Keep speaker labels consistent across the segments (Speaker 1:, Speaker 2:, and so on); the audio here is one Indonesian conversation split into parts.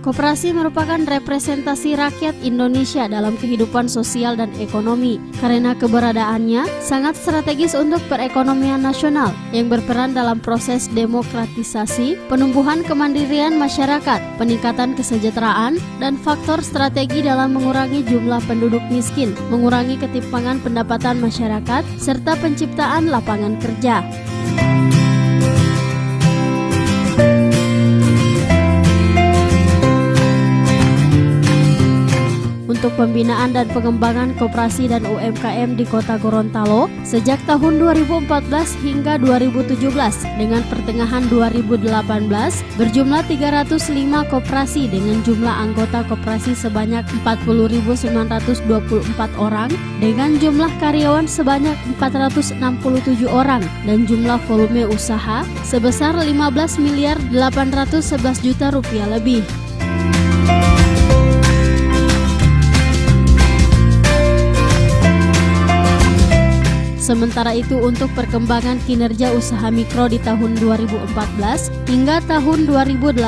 Speaker 1: Koperasi merupakan representasi rakyat Indonesia dalam kehidupan sosial dan ekonomi karena keberadaannya sangat strategis untuk perekonomian nasional yang berperan dalam proses demokratisasi, penumbuhan kemandirian masyarakat, peningkatan kesejahteraan, dan faktor strategi dalam mengurangi jumlah penduduk miskin, mengurangi ketimpangan pendapatan masyarakat, serta penciptaan lapangan kerja. Untuk pembinaan dan pengembangan koperasi dan UMKM di Kota Gorontalo sejak tahun 2014 hingga 2017 dengan pertengahan 2018 berjumlah 305 koperasi dengan jumlah anggota koperasi sebanyak 40.924 orang dengan jumlah karyawan sebanyak 467 orang dan jumlah volume usaha sebesar 15.811 juta rupiah lebih. Sementara itu untuk perkembangan kinerja usaha mikro di tahun 2014 hingga tahun 2018,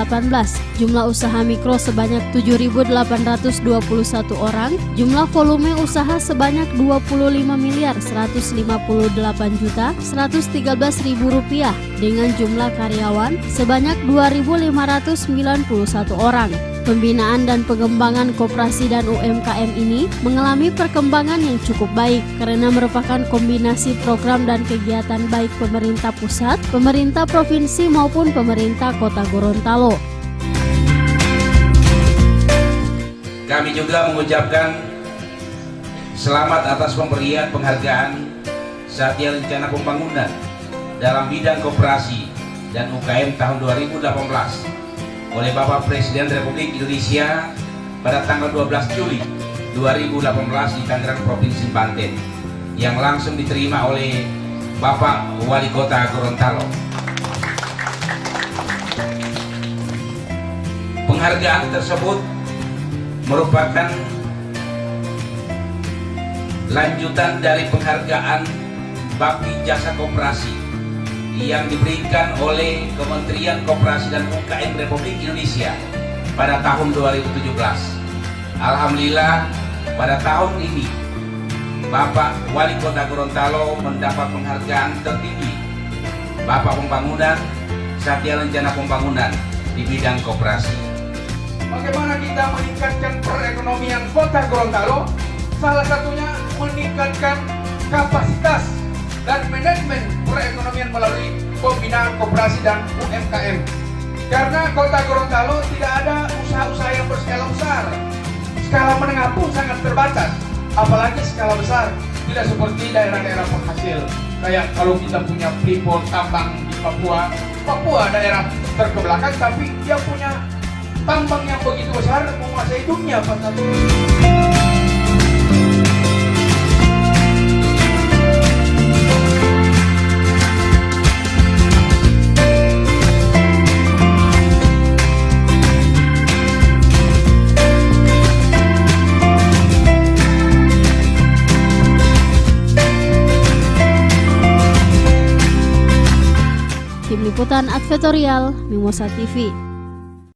Speaker 1: jumlah usaha mikro sebanyak 7.821 orang, jumlah volume usaha sebanyak 25.158.113.000 rupiah dengan jumlah karyawan sebanyak 2.591 orang. Pembinaan dan pengembangan koperasi dan UMKM ini mengalami perkembangan yang cukup baik karena merupakan kombinasi program dan kegiatan baik pemerintah pusat, pemerintah provinsi maupun pemerintah Kota Gorontalo.
Speaker 2: Kami juga mengucapkan selamat atas pemberian penghargaan Satya Lencana Pembangunan dalam bidang koperasi dan UKM tahun 2018 oleh Bapak Presiden Republik Indonesia pada tanggal 12 Juli 2018 di Tangerang, Provinsi Banten, yang langsung diterima oleh Bapak Wali Kota Gorontalo. Penghargaan tersebut merupakan lanjutan dari penghargaan Bakti Jasa Koperasi yang diberikan oleh Kementerian Koperasi dan UKM Republik Indonesia pada tahun 2017. Alhamdulillah pada tahun ini Bapak Wali Kota Gorontalo mendapat penghargaan tertinggi Bapak Pembangunan Satya Lencana Pembangunan di bidang koperasi.
Speaker 3: Bagaimana kita meningkatkan perekonomian Kota Gorontalo? Salah satunya meningkatkan kapasitas dan manajemen perekonomian melalui pembinaan koperasi dan UMKM. Karena Kota Gorontalo tidak ada usaha-usaha yang berskala besar. Skala menengah pun sangat terbatas, apalagi skala besar. Tidak seperti daerah-daerah penghasil. Kayak kalau kita punya Freeport tambang di Papua, Papua daerah terkebelakang tapi dia punya tambang yang begitu besar menguasai dunia.
Speaker 1: Tim Liputan Advertorial Mimosa TV.